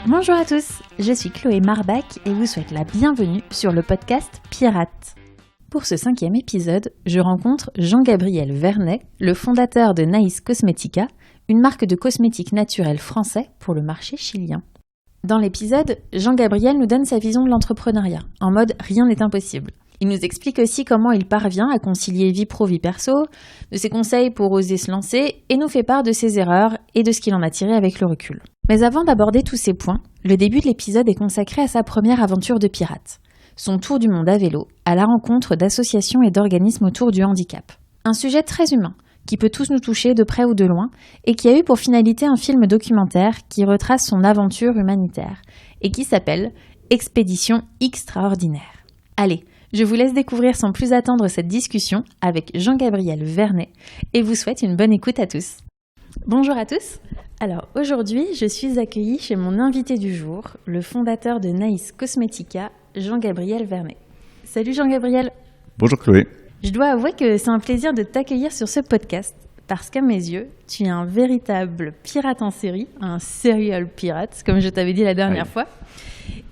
Bonjour à tous, je suis Chloé Marbach et vous souhaite la bienvenue sur le podcast Pirate. Pour ce 5e épisode, je rencontre Jean-Gabriel Vernet, le fondateur de Naïs Cosmética, une marque de cosmétiques naturels français pour le marché chilien. Dans l'épisode, Jean-Gabriel nous donne sa vision de l'entrepreneuriat, en mode rien n'est impossible. Il nous explique aussi comment il parvient à concilier vie pro, vie perso, de ses conseils pour oser se lancer et nous fait part de ses erreurs et de ce qu'il en a tiré avec le recul. Mais avant d'aborder tous ces points, le début de l'épisode est consacré à sa première aventure de pirate. Son tour du monde à vélo, à la rencontre d'associations et d'organismes autour du handicap. Un sujet très humain, qui peut tous nous toucher de près ou de loin, et qui a eu pour finalité un film documentaire qui retrace son aventure humanitaire, et qui s'appelle Expédition Extraordinaire. Allez, je vous laisse découvrir sans plus attendre cette discussion avec Jean-Gabriel Vernet, et vous souhaite une bonne écoute à tous. Bonjour à tous. Alors aujourd'hui, je suis accueillie chez mon invité du jour, le fondateur de Naïs Cosmética, Jean-Gabriel Vernet. Salut Jean-Gabriel. Bonjour Chloé. Je dois avouer que c'est un plaisir de t'accueillir sur ce podcast, parce qu'à mes yeux, tu es un véritable pirate en série, un serial pirate, comme je t'avais dit la dernière fois.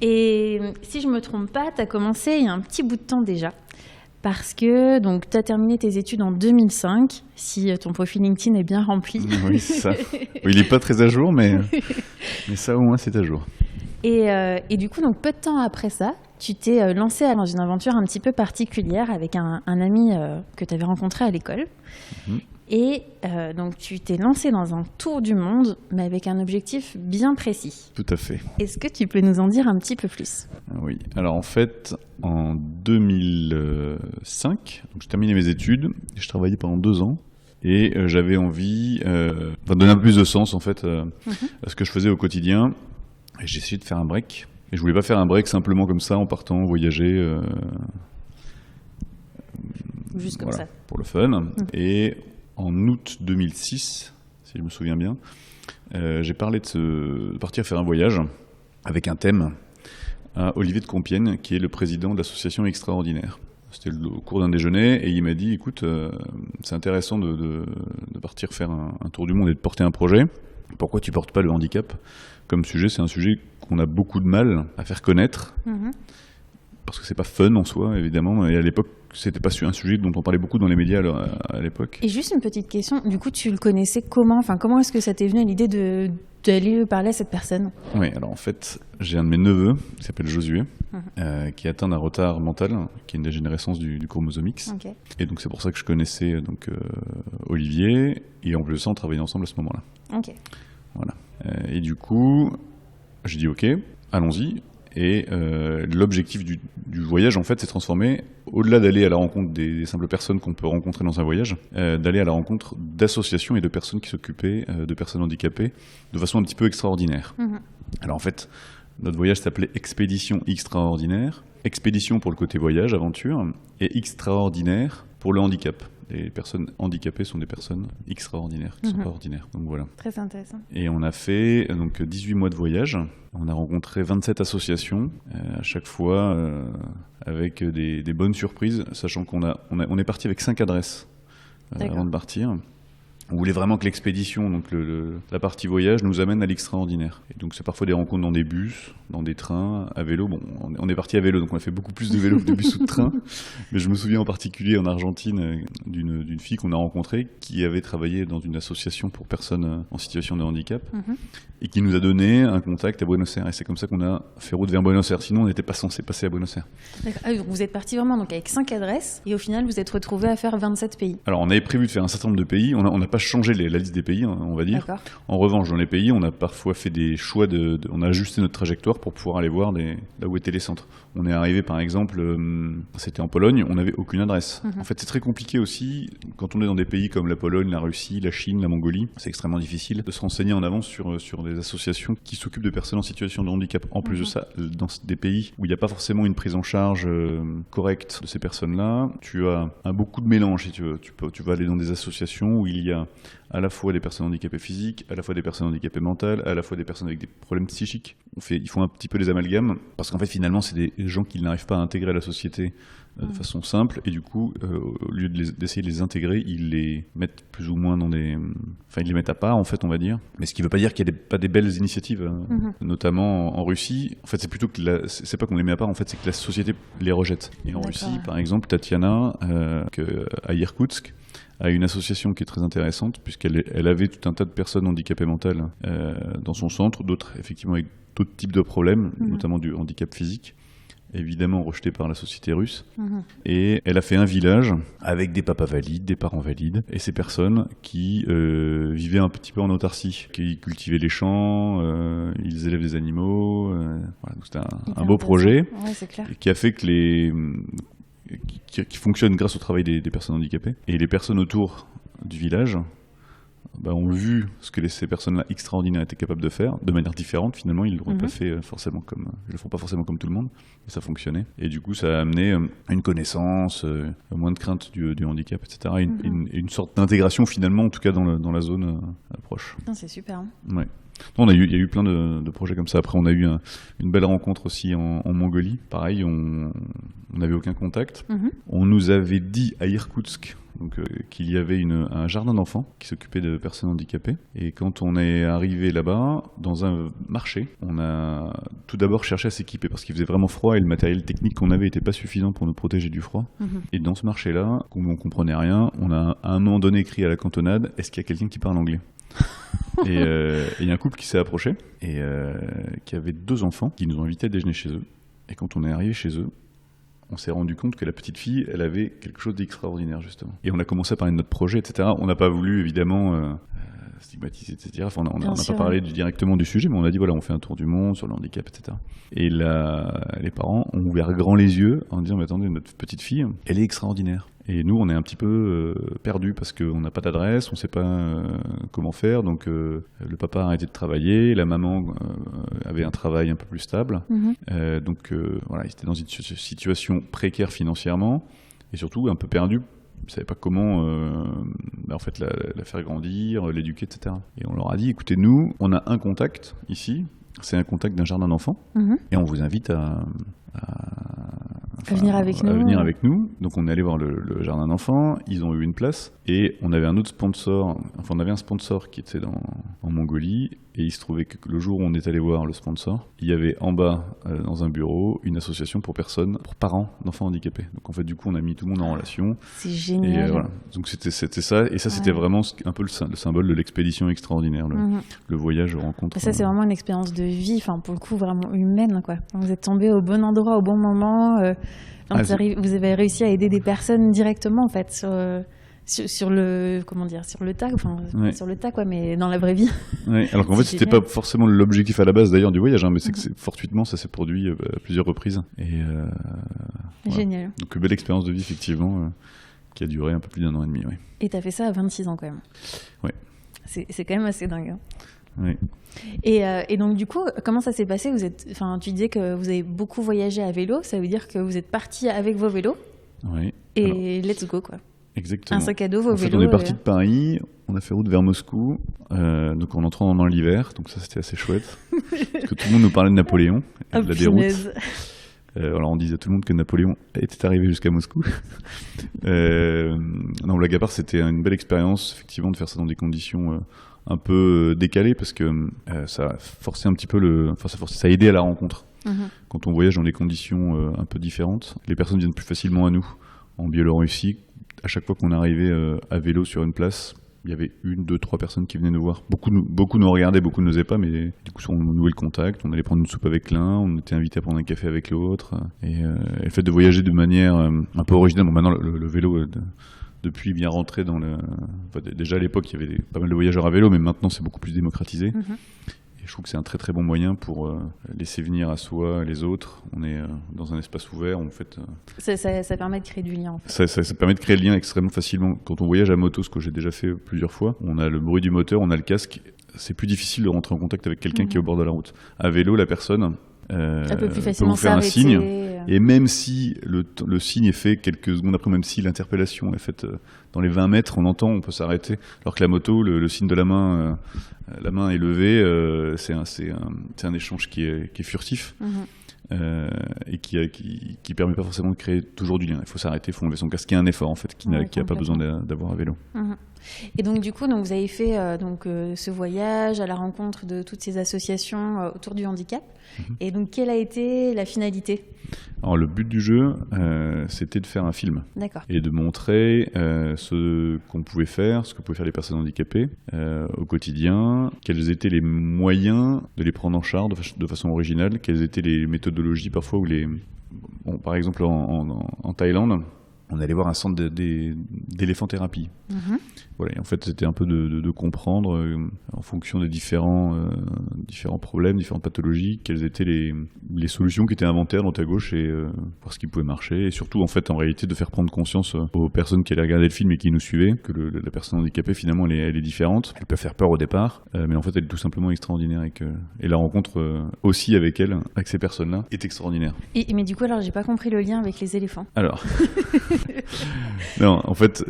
Et si je ne me trompe pas, tu as commencé il y a un petit bout de temps déjà. Parce que tu as terminé tes études en 2005, si ton profil LinkedIn est bien rempli. Oui, c'est ça. Il n'est pas très à jour, mais ça au moins c'est à jour. Et du coup, donc, peu de temps après ça, tu t'es lancé dans une aventure un petit peu particulière avec un ami que tu avais rencontré à l'école. Mm-hmm. Et donc tu t'es lancé dans un tour du monde, mais avec un objectif bien précis. Tout à fait. Est-ce que tu peux nous en dire un petit peu plus ? Oui, alors en fait, en 2005, donc j'ai terminé mes études, je travaillais pendant 2 ans, et j'avais envie de donner un peu plus de sens en fait à ce que je faisais au quotidien, et j'ai essayé de faire un break. Et je voulais pas faire un break simplement comme ça, en partant voyager. Juste comme ça. Pour le fun. Et en août 2006, si je me souviens bien, j'ai parlé de partir faire un voyage avec un thème à Olivier de Compiègne, qui est le président de l'association Extraordinaire. C'était au cours d'un déjeuner et il m'a dit, écoute, c'est intéressant de partir faire un tour du monde et de porter un projet. Pourquoi tu portes pas le handicap comme sujet ? C'est un sujet qu'on a beaucoup de mal à faire connaître. Parce que c'est pas fun en soi, évidemment. Et à l'époque, c'était pas un sujet dont on parlait beaucoup dans les médias à l'époque. Et juste une petite question, du coup, tu le connaissais comment ? Enfin, comment est-ce que ça t'est venu l'idée d'aller parler à cette personne ? Oui, alors en fait, j'ai un de mes neveux, qui s'appelle Josué, qui est atteint d'un retard mental, qui est une dégénérescence du chromosome X. Okay. Et donc c'est pour ça que je connaissais Olivier, et en plus de ça, on travaillait ensemble à ce moment-là. Ok. Voilà. Et du coup, j'ai dit ok, allons-y. Et l'objectif du voyage, en fait, s'est transformé, au-delà d'aller à la rencontre des simples personnes qu'on peut rencontrer dans un voyage, d'aller à la rencontre d'associations et de personnes qui s'occupaient de personnes handicapées de façon un petit peu extraordinaire. Alors en fait, notre voyage s'appelait Expédition Extraordinaire. Expédition pour le côté voyage, aventure, et extraordinaire pour le handicap. Les personnes handicapées sont des personnes extraordinaires, qui ne sont pas ordinaires. Donc voilà. Très intéressant. Et on a fait 18 mois de voyage. On a rencontré 27 associations, à chaque fois avec des bonnes surprises, sachant qu'on est parti avec 5 adresses avant de partir. On voulait vraiment que l'expédition, donc la partie voyage, nous amène à l'extraordinaire. Et donc c'est parfois des rencontres dans des bus, dans des trains, à vélo. Bon, on est parti à vélo, donc on a fait beaucoup plus de vélo que de bus ou de train. Mais je me souviens en particulier en Argentine d'une fille qu'on a rencontrée qui avait travaillé dans une association pour personnes en situation de handicap et qui nous a donné un contact à Buenos Aires. Et c'est comme ça qu'on a fait route vers Buenos Aires. Sinon, on n'était pas censé passer à Buenos Aires. D'accord. Ah, donc vous êtes parti vraiment avec 5 adresses et au final, vous êtes retrouvé à faire 27 pays. Alors, on avait prévu de faire un certain nombre de pays. On n'a pas changé la liste des pays, on va dire. D'accord. En revanche, dans les pays, on a parfois fait des choix, on a ajusté notre trajectoire pour pouvoir aller voir là où étaient les centres. On est arrivé, par exemple, c'était en Pologne, on n'avait aucune adresse. En fait, c'est très compliqué aussi, quand on est dans des pays comme la Pologne, la Russie, la Chine, la Mongolie, c'est extrêmement difficile de se renseigner en avance sur des associations qui s'occupent de personnes en situation de handicap. En plus de ça, dans des pays où il n'y a pas forcément une prise en charge correcte de ces personnes-là, tu as beaucoup de mélange, si tu veux. Tu vas aller dans des associations où il y a à la fois des personnes handicapées physiques, à la fois des personnes handicapées mentales, à la fois des personnes avec des problèmes psychiques. Ils font un petit peu les amalgames, parce qu'en fait, finalement, c'est des gens qu'ils n'arrivent pas à intégrer à la société de façon simple, et du coup, au lieu d'essayer de les intégrer, ils les mettent plus ou moins dans des... Enfin, ils les mettent à part, en fait, on va dire. Mais ce qui ne veut pas dire qu'il n'y a pas des belles initiatives, notamment en Russie. En fait, c'est plutôt que c'est pas qu'on les met à part, en fait, c'est que la société les rejette. Et en Russie, par exemple, Tatiana, à Irkoutsk, a une association qui est très intéressante, puisqu'elle avait tout un tas de personnes handicapées mentales dans son centre, d'autres, effectivement, avec d'autres types de problèmes, notamment du handicap physique, évidemment rejeté par la société russe. Et elle a fait un village avec des papas valides, des parents valides, et ces personnes qui vivaient un petit peu en autarcie, qui cultivaient les champs, ils élèvent des animaux. Voilà, donc c'était un beau projet, c'est clair. qui a fait que qui fonctionne grâce au travail des personnes handicapées. Et les personnes autour du village ont vu ce que ces personnes-là extraordinaires étaient capables de faire, de manière différente. Finalement, ils ne l'auraient pas fait forcément ils le font pas forcément comme tout le monde, mais ça fonctionnait. Et du coup, ça a amené une connaissance, moins de crainte du handicap, etc. Une sorte d'intégration, finalement, en tout cas dans la zone proche. C'est super. Hein. Ouais. Il y a eu plein de projets comme ça. Après, on a eu une belle rencontre aussi en Mongolie. Pareil, on n'avait aucun contact. On nous avait dit à Irkoutsk qu'il y avait un jardin d'enfants qui s'occupait de personnes handicapées. Et quand on est arrivé là-bas, dans un marché, on a tout d'abord cherché à s'équiper parce qu'il faisait vraiment froid et le matériel technique qu'on avait n'était pas suffisant pour nous protéger du froid. Et dans ce marché-là, où on comprenait rien, on a à un moment donné écrit à la cantonade « Est-ce qu'il y a quelqu'un qui parle anglais ?» Et il y a un couple qui s'est approché et qui avait 2 enfants qui nous ont invités à déjeuner chez eux. Et quand on est arrivé chez eux, on s'est rendu compte que la petite fille, elle avait quelque chose d'extraordinaire, justement. Et on a commencé à parler de notre projet, etc. On n'a pas voulu, évidemment, stigmatiser, etc. Enfin, on n'a pas parlé directement du sujet, mais on a dit, voilà, on fait un tour du monde sur le handicap, etc. Et là, les parents ont ouvert grand les yeux en disant, mais attendez, notre petite fille, elle est extraordinaire. Et nous, on est un petit peu perdus parce qu'on n'a pas d'adresse, on ne sait pas comment faire. Donc, le papa a arrêté de travailler, la maman avait un travail un peu plus stable. Donc, voilà, ils étaient dans une situation précaire financièrement et surtout un peu perdus. Ils ne savaient pas comment en fait, la faire grandir, l'éduquer, etc. Et on leur a dit, écoutez, nous, on a un contact ici, c'est un contact d'un jardin d'enfants, et on vous invite à venir avec nous. Donc on est allé voir le jardin d'enfants, ils ont eu une place et on avait un autre sponsor, on avait un sponsor qui était en Mongolie et il se trouvait que le jour où on est allé voir le sponsor, il y avait en bas dans un bureau une association pour parents d'enfants handicapés. Donc en fait du coup on a mis tout le monde en relation. C'est génial. Et voilà. Donc c'était ça et ça c'était vraiment un peu le symbole de l'expédition extraordinaire, le voyage rencontre. Et ça c'est vraiment une expérience de vie, enfin pour le coup vraiment humaine quoi. Vous êtes tombé au bon endroit au bon moment. Vous avez réussi à aider des personnes directement en fait sur le tas, sur le tas quoi, mais dans la vraie vie. Ouais, alors qu'en fait c'était pas forcément l'objectif à la base d'ailleurs du voyage, mais c'est que fortuitement ça s'est produit à plusieurs reprises. Et génial. Donc belle expérience de vie effectivement qui a duré un peu plus d'1 an et demi. Ouais. Et t'as fait ça à 26 ans quand même. Ouais. C'est quand même assez dingue. Hein. Oui. Et donc du coup, comment ça s'est passé ? Tu disais que vous avez beaucoup voyagé à vélo, ça veut dire que vous êtes partis avec vos vélos. Oui. Et let's go quoi. Exactement. Un sac à dos, vos vélos. On est parti de Paris, on a fait route vers Moscou, donc en entrant dans l'hiver, donc ça c'était assez chouette. Parce que tout le monde nous parlait de Napoléon et de la déroute. Alors on disait à tout le monde que Napoléon était arrivé jusqu'à Moscou. Non, blague à part, c'était une belle expérience effectivement de faire ça dans des conditions un peu décalées parce que ça forçait un petit peu ça aidait à la rencontre. Quand on voyage dans des conditions un peu différentes, les personnes viennent plus facilement à nous. En Biélorussie, à chaque fois qu'on arrivait à vélo sur une place, il y avait 1, 2, 3 personnes qui venaient nous voir. Beaucoup nous regardaient, beaucoup ne nous faisaient pas, mais du coup, on nouait le contact, on allait prendre une soupe avec l'un, on était invité à prendre un café avec l'autre. Et le fait de voyager de manière un peu originale, bon, maintenant le vélo, depuis, bien rentré dans le... Enfin, déjà à l'époque, il y avait pas mal de voyageurs à vélo, mais maintenant, c'est beaucoup plus démocratisé. Et je trouve que c'est un très très bon moyen pour laisser venir à soi les autres. On est dans un espace ouvert, en fait. Ça permet de créer du lien, en fait. Ça permet de créer le lien extrêmement facilement. Quand on voyage à moto, ce que j'ai déjà fait plusieurs fois, on a le bruit du moteur, on a le casque. C'est plus difficile de rentrer en contact avec quelqu'un qui est au bord de la route. À vélo, la personne peut plus peut facilement vous faire un s'arrêter. signe. Et même si le signe est fait quelques secondes après, même si l'interpellation est faite dans les 20 mètres, on peut s'arrêter. Alors que la moto, le signe de la main est levée, c'est un échange qui est furtif. Et qui permet pas forcément de créer toujours du lien. Il faut s'arrêter, il faut enlever son casque, qui est un effort en fait, qui n'a pas besoin d'avoir à vélo. Et donc du coup, vous avez fait ce voyage à la rencontre de toutes ces associations autour du handicap. Et donc quelle a été la finalité ? Alors le but du jeu, c'était de faire un film. D'accord. Et de montrer ce qu'on pouvait faire, ce que pouvaient faire les personnes handicapées au quotidien, quels étaient les moyens de les prendre en charge de façon originale, quelles étaient les méthodologies parfois par exemple en Thaïlande, on allait voir un centre d'éléphanthérapie. Voilà, et en fait, c'était un peu de comprendre, en fonction des différents problèmes, différentes pathologies, quelles étaient les solutions qui étaient inventées à droite à gauche et voir ce qui pouvait marcher. Et surtout, en fait, en réalité, de faire prendre conscience aux personnes qui allaient regarder le film et qui nous suivaient, que la personne handicapée, finalement, elle est différente. Elle peut faire peur au départ, mais en fait, elle est tout simplement extraordinaire. Et la rencontre aussi avec elle, avec ces personnes-là, est extraordinaire. Mais du coup, alors, j'ai pas compris le lien avec les éléphants. Alors... Non, en fait,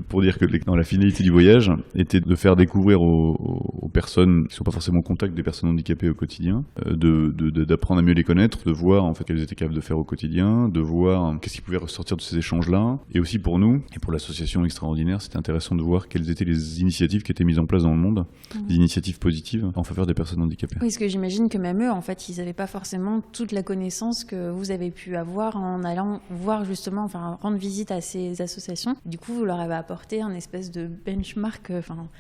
pour dire que la finalité du voyage était de faire découvrir aux personnes qui ne sont pas forcément en contact des personnes handicapées au quotidien, d'apprendre à mieux les connaître, de voir en fait qu'elles étaient capables de faire au quotidien, de voir qu'est-ce qui pouvait ressortir de ces échanges-là. Et aussi pour nous, et pour l'association extraordinaire, c'était intéressant de voir quelles étaient les initiatives qui étaient mises en place dans le monde, des initiatives positives en faveur des personnes handicapées. Oui, parce que j'imagine que même eux, en fait, ils n'avaient pas forcément toute la connaissance que vous avez pu avoir en allant voir justement, rendre visite à ces associations. Du coup, vous leur avez apporté un espèce de benchmark,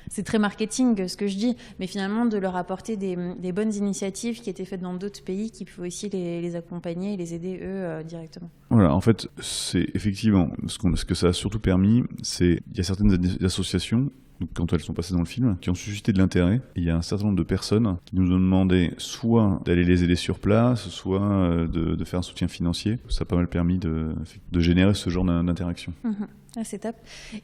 c'est très marketing ce que je dis, mais finalement de leur apporter des bonnes initiatives qui étaient faites dans d'autres pays, qui pouvaient aussi les accompagner et les aider eux directement. Voilà, en fait, c'est effectivement ce que ça a surtout permis, il y a certaines associations, donc quand elles sont passées dans le film, qui ont suscité de l'intérêt. Et il y a un certain nombre de personnes qui nous ont demandé soit d'aller les aider sur place, soit de faire un soutien financier. Ça a pas mal permis de générer ce genre d'interaction. Ah, c'est top.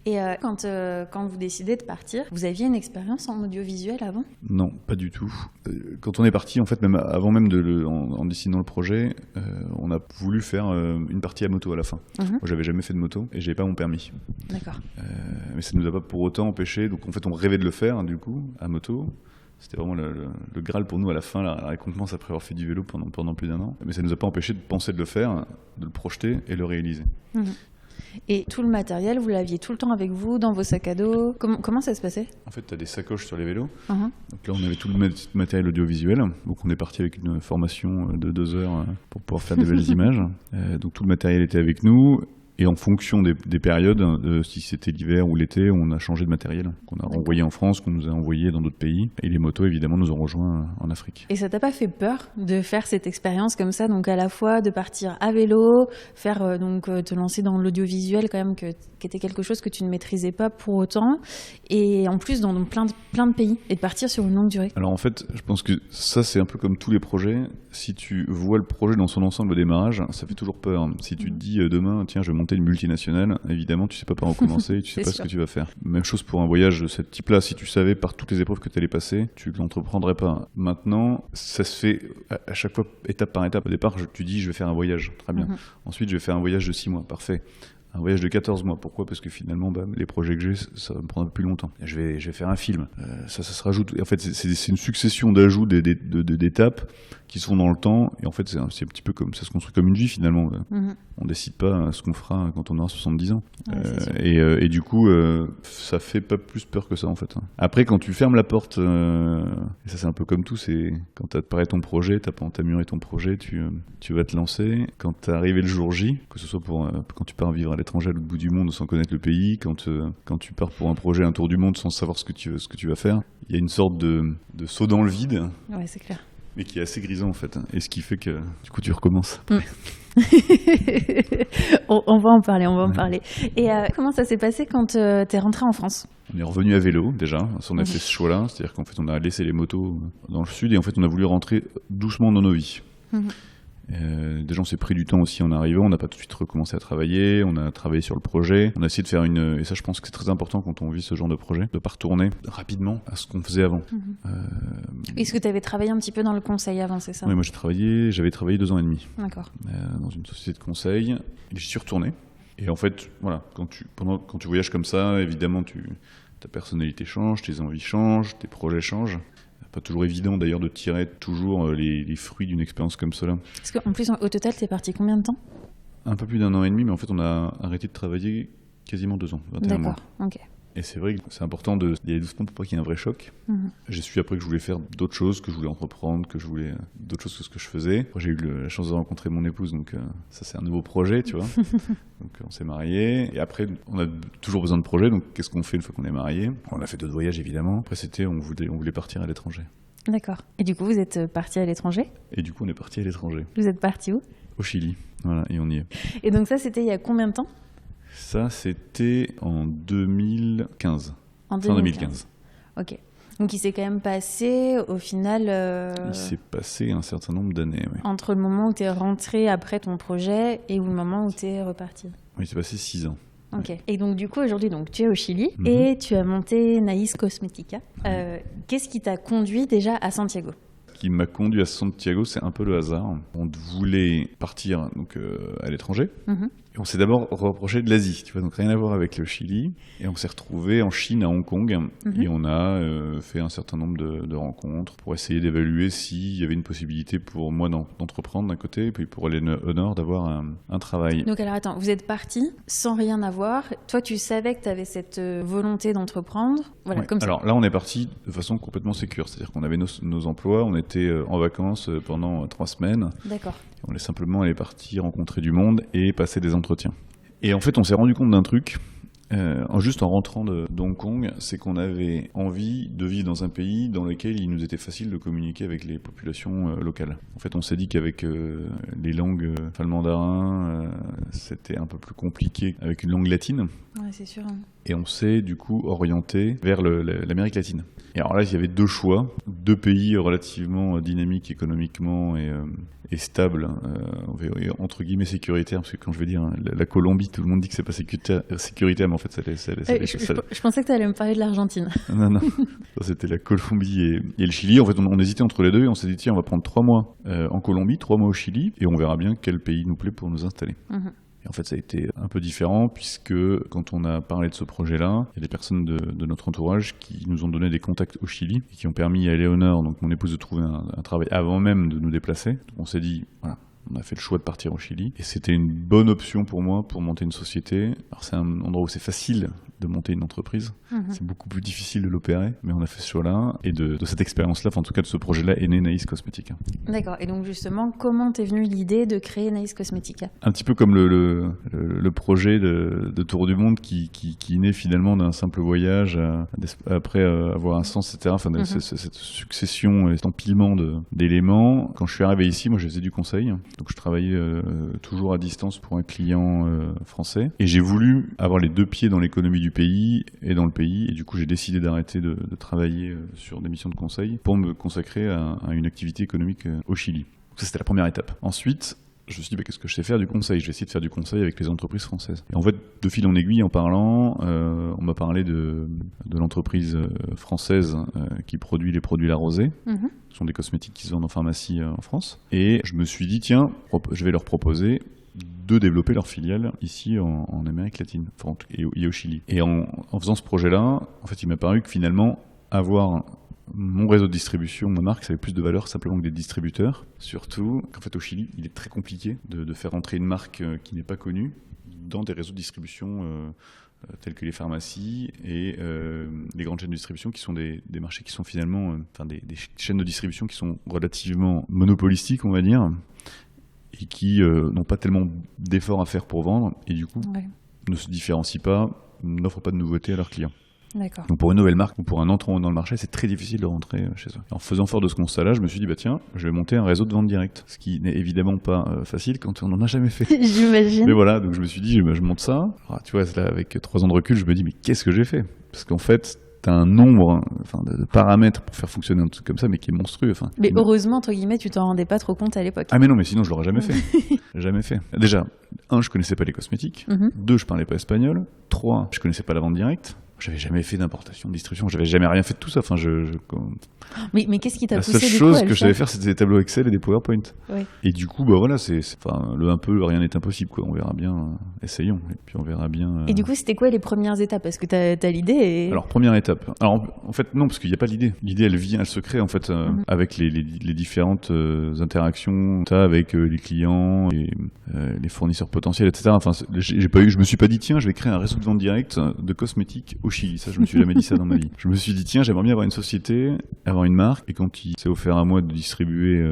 Et quand vous décidez de partir, vous aviez une expérience en audiovisuel avant ? Non, pas du tout. Quand on est parti, en fait, même avant même en dessinant le projet, on a voulu faire une partie à moto à la fin. Moi, j'avais jamais fait de moto et j'avais pas mon permis. D'accord. Mais ça nous a pas pour autant empêché. Donc en fait, on rêvait de le faire du coup à moto. C'était vraiment le Graal pour nous à la fin, la récompense après avoir fait du vélo pendant plus d'1 an. Mais ça ne nous a pas empêché de penser de le faire, de le projeter et le réaliser. Et tout le matériel, vous l'aviez tout le temps avec vous, dans vos sacs à dos ? Comment ça se passait ? En fait, tu as des sacoches sur les vélos. Donc là, on avait tout le matériel audiovisuel. Donc on est parti avec une formation de 2 heures pour pouvoir faire des belles images. Donc tout le matériel était avec nous. Et en fonction des périodes, si c'était l'hiver ou l'été, on a changé de matériel qu'on a renvoyé en France, qu'on nous a envoyé dans d'autres pays. Et les motos, évidemment, nous ont rejoints en Afrique. Et ça t'a pas fait peur de faire cette expérience comme ça, donc à la fois de partir à vélo, faire te lancer dans l'audiovisuel quand même, qui était quelque chose que tu ne maîtrisais pas pour autant, et en plus dans plein de pays, et de partir sur une longue durée ? Alors en fait, je pense que ça, c'est un peu comme tous les projets. Si tu vois le projet dans son ensemble au démarrage, ça fait toujours peur. Si tu te dis demain, tiens, je vais monter une multinationale, évidemment, tu sais pas par où commencer, tu sais pas ce que tu vas faire. Même chose pour un voyage de ce type-là. Si tu savais par toutes les épreuves que tu allais passer, tu l'entreprendrais pas. Maintenant, ça se fait à chaque fois, étape par étape. Au départ, tu dis, je vais faire un voyage. Très bien. Ensuite, je vais faire un voyage de 6 mois. Parfait. Un voyage de 14 mois. Pourquoi ? Parce que finalement, les projets que j'ai, ça va me prendre un peu plus longtemps. Je vais faire un film. Ça se rajoute. Et en fait, c'est une succession d'ajouts d'étapes qui sont dans le temps. Et en fait, c'est un petit peu comme ça se construit comme une vie finalement. On décide pas ce qu'on fera quand on aura 70 ans. Et du coup, ça fait pas plus peur que ça en fait. Après, quand tu fermes la porte, et ça c'est un peu comme tout, c'est quand t'as préparé ton projet, t'as mûri ton projet, tu vas te lancer. Quand t'es arrivé le jour J, que ce soit quand tu pars vivre à l'étranger à l'autre bout du monde sans connaître le pays, quand tu pars pour un projet, un tour du monde sans savoir ce que tu vas faire, il y a une sorte de saut dans le vide. Ouais, c'est clair. Mais qui est assez grisant en fait, et ce qui fait que du coup tu recommences. On va en parler. Et comment ça s'est passé quand t'es rentré en France ? On est revenu à vélo déjà, on a fait ce choix-là, c'est-à-dire qu'en fait on a laissé les motos dans le sud et en fait on a voulu rentrer doucement dans nos vies. Déjà, on s'est pris du temps aussi en arrivant. On n'a pas tout de suite recommencé à travailler. On a travaillé sur le projet. On a essayé de faire et ça, je pense que c'est très important quand on vit ce genre de projet, de ne pas retourner rapidement à ce qu'on faisait avant. Est-ce que tu avais travaillé un petit peu dans le conseil avant, c'est ça? Oui, moi j'avais travaillé 2 ans et demi. D'accord. Dans une société de conseil. Et j'y suis retourné. Et en fait, voilà, quand tu voyages comme ça, évidemment, ta personnalité change, tes envies changent, tes projets changent. Pas toujours évident d'ailleurs de tirer toujours les fruits d'une expérience comme cela. Parce qu'en plus, au total, t'es parti combien de temps? Un peu plus d'1 an et demi, mais en fait, on a arrêté de travailler quasiment 2 ans, 21 mois. D'accord, ok. Et c'est vrai que c'est important d'y aller doucement pour pas qu'il y ait un vrai choc. J'ai su après que je voulais faire d'autres choses, que je voulais entreprendre, que je voulais d'autres choses que ce que je faisais. Après, j'ai eu la chance de rencontrer mon épouse, donc ça c'est un nouveau projet, tu vois. Donc on s'est mariés. Et après, on a toujours besoin de projets, donc qu'est-ce qu'on fait une fois qu'on est mariés? On a fait d'autres voyages évidemment. Après, on voulait partir à l'étranger. D'accord. Et du coup, vous êtes parti à l'étranger? Et du coup, on est parti à l'étranger. Vous êtes parti où? Au Chili, voilà, et on y est. Et donc ça, c'était il y a combien de temps? Ça, c'était en 2015. En fin 2015. Ok. Donc il s'est quand même passé, au final... Il s'est passé un certain nombre d'années, oui. Entre le moment où tu es rentré après ton projet et le moment où tu es reparti. Oui, il s'est passé 6 ans. Ok. Ouais. Et donc du coup, aujourd'hui, tu es au Chili et tu as monté Naïs Cosmetica. Qu'est-ce qui t'a conduit déjà à Santiago? Ce qui m'a conduit à Santiago, c'est un peu le hasard. On voulait partir à l'étranger. Et on s'est d'abord rapproché de l'Asie, tu vois, donc rien à voir avec le Chili. Et on s'est retrouvé en Chine, à Hong Kong, et on a fait un certain nombre de rencontres pour essayer d'évaluer s'il y avait une possibilité pour moi d'entreprendre d'un côté, et puis pour Eleanor d'avoir un travail. Donc alors attends, vous êtes partis sans rien avoir. Toi, tu savais que tu avais cette volonté d'entreprendre. Voilà, ouais. Comme ça. Alors là, on est parti de façon complètement sécure, c'est-à-dire qu'on avait nos emplois, on était en vacances pendant 3 semaines. D'accord. On est simplement allé partir rencontrer du monde et passer des entretiens. Et en fait, on s'est rendu compte d'un truc, juste en rentrant de Hong Kong, c'est qu'on avait envie de vivre dans un pays dans lequel il nous était facile de communiquer avec les populations locales. En fait, on s'est dit qu'avec les langues, le mandarin, c'était un peu plus compliqué avec une langue latine. Ouais, c'est sûr. Et on s'est du coup orienté vers l'Amérique latine. Et alors là, il y avait 2 choix, 2 pays relativement dynamiques économiquement et stables, entre guillemets sécuritaires, parce que quand je vais dire la Colombie, tout le monde dit que c'est pas sécuritaire, mais en fait, je pensais que tu allais me parler de l'Argentine. Non, ça, c'était la Colombie et le Chili. En fait, on hésitait entre les deux et on s'est dit, tiens, on va prendre 3 mois en Colombie, 3 mois au Chili, et on verra bien quel pays nous plaît pour nous installer. Et en fait, ça a été un peu différent puisque quand on a parlé de ce projet-là, il y a des personnes de notre entourage qui nous ont donné des contacts au Chili et qui ont permis à Eleanor, donc mon épouse, de trouver un travail avant même de nous déplacer. Donc on s'est dit, voilà, on a fait le choix de partir au Chili et c'était une bonne option pour moi pour monter une société. Alors c'est un endroit où c'est facile de monter une entreprise, c'est beaucoup plus difficile de l'opérer, mais on a fait ce choix-là et de cette expérience-là, en tout cas de ce projet-là, est né Naïs Cosmetica. D'accord, et donc justement, comment t'es venue l'idée de créer Naïs Cosmetica? Un petit peu comme le projet de Tour du Monde qui naît finalement d'un simple voyage après avoir un sens, etc. Enfin, cette succession, cet empilement d'éléments. Quand je suis arrivé ici, moi je faisais du conseil, donc je travaillais toujours à distance pour un client français et j'ai voulu avoir les 2 pieds dans l'économie du pays et dans le pays, et du coup j'ai décidé d'arrêter de travailler sur des missions de conseil pour me consacrer à une activité économique au Chili. Donc ça, c'était la première étape. Ensuite, je me suis dit, qu'est-ce que je sais faire du conseil? Je vais essayer de faire du conseil avec les entreprises françaises. Et en fait, de fil en aiguille, en parlant, on m'a parlé de l'entreprise française qui produit les produits La Rosée. Ce sont des cosmétiques qui se vendent en pharmacie en France. Et je me suis dit, tiens, je vais leur proposer de développer leur filiale ici en Amérique latine, enfin, et au Chili. Et en faisant ce projet-là, en fait, il m'a paru que finalement, avoir mon réseau de distribution, ma marque, ça avait plus de valeur simplement que des distributeurs. Surtout qu'en fait, au Chili, il est très compliqué de faire entrer une marque qui n'est pas connue dans des réseaux de distribution tels que les pharmacies et les grandes chaînes de distribution qui sont des marchés qui sont finalement, des chaînes de distribution qui sont relativement monopolistiques, on va dire, et qui n'ont pas tellement d'efforts à faire pour vendre et du coup ne se différencient pas, n'offrent pas de nouveautés à leurs clients. D'accord. Donc pour une nouvelle marque ou pour un entrant dans le marché, c'est très difficile de rentrer chez eux. En faisant fort de ce constat-là, je me suis dit, tiens, je vais monter un réseau de vente directe. Ce qui n'est évidemment pas facile quand on n'en a jamais fait. J'imagine. Mais voilà, donc je me suis dit, je monte ça. Alors, tu vois, là, avec 3 ans de recul, je me dis, mais qu'est-ce que j'ai fait? Parce qu'en fait, t'as un nombre de paramètres pour faire fonctionner un truc comme ça, mais qui est monstrueux. Mais heureusement, entre guillemets, tu t'en rendais pas trop compte à l'époque. Ah mais non, mais sinon je l'aurais jamais fait. Jamais fait. Déjà, 1, je connaissais pas les cosmétiques. 2, je parlais pas espagnol. 3, je connaissais pas la vente directe. J'avais jamais fait d'importation, de distribution, j'avais jamais rien fait de tout ça. Mais qu'est-ce qui t'a poussé du coup La seule chose que je savais faire, c'était des tableaux Excel et des PowerPoint. Oui. Et du coup, voilà, rien n'est impossible, quoi. On verra bien, essayons, et puis on verra bien. Et du coup, c'était quoi les premières étapes? Parce que t'as l'idée et... Alors, première étape. Alors, en fait, non, parce qu'il n'y a pas l'idée. L'idée, elle se crée, en fait, avec les différentes interactions que t'as avec les clients, et les fournisseurs potentiels, etc. Je me suis pas dit, tiens, je vais créer un réseau de vente directe de cosmétiques au Chili. Ça, je me suis jamais dit ça dans ma vie. Je me suis dit, tiens, j'aimerais bien avoir une société, avoir une marque, et quand il s'est offert à moi de distribuer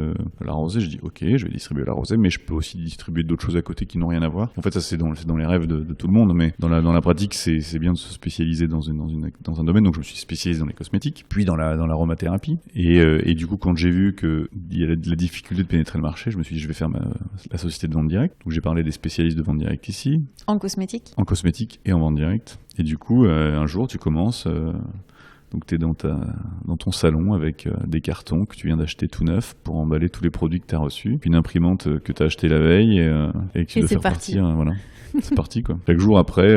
la rosée, je dis, ok, je vais distribuer la rosée, mais je peux aussi distribuer d'autres choses à côté qui n'ont rien à voir. En fait, ça, c'est dans les rêves de tout le monde, mais dans la pratique, c'est bien de se spécialiser dans un domaine. Donc, je me suis spécialisé dans les cosmétiques, puis dans l'aromathérapie. Et du coup, quand j'ai vu qu'il y a la difficulté de pénétrer le marché, je me suis dit, je vais faire la société de vente directe. Donc, j'ai parlé des spécialistes de vente directe ici. En cosmétique? En cosmétique et en vente directe. Et du coup, un jour, tu commences... Donc tu es dans ton salon avec des cartons que tu viens d'acheter tout neuf pour emballer tous les produits que tu as reçus, puis une imprimante que tu as achetée la veille et que tu dois faire partir. Voilà. C'est parti, quoi. Chaque jour après,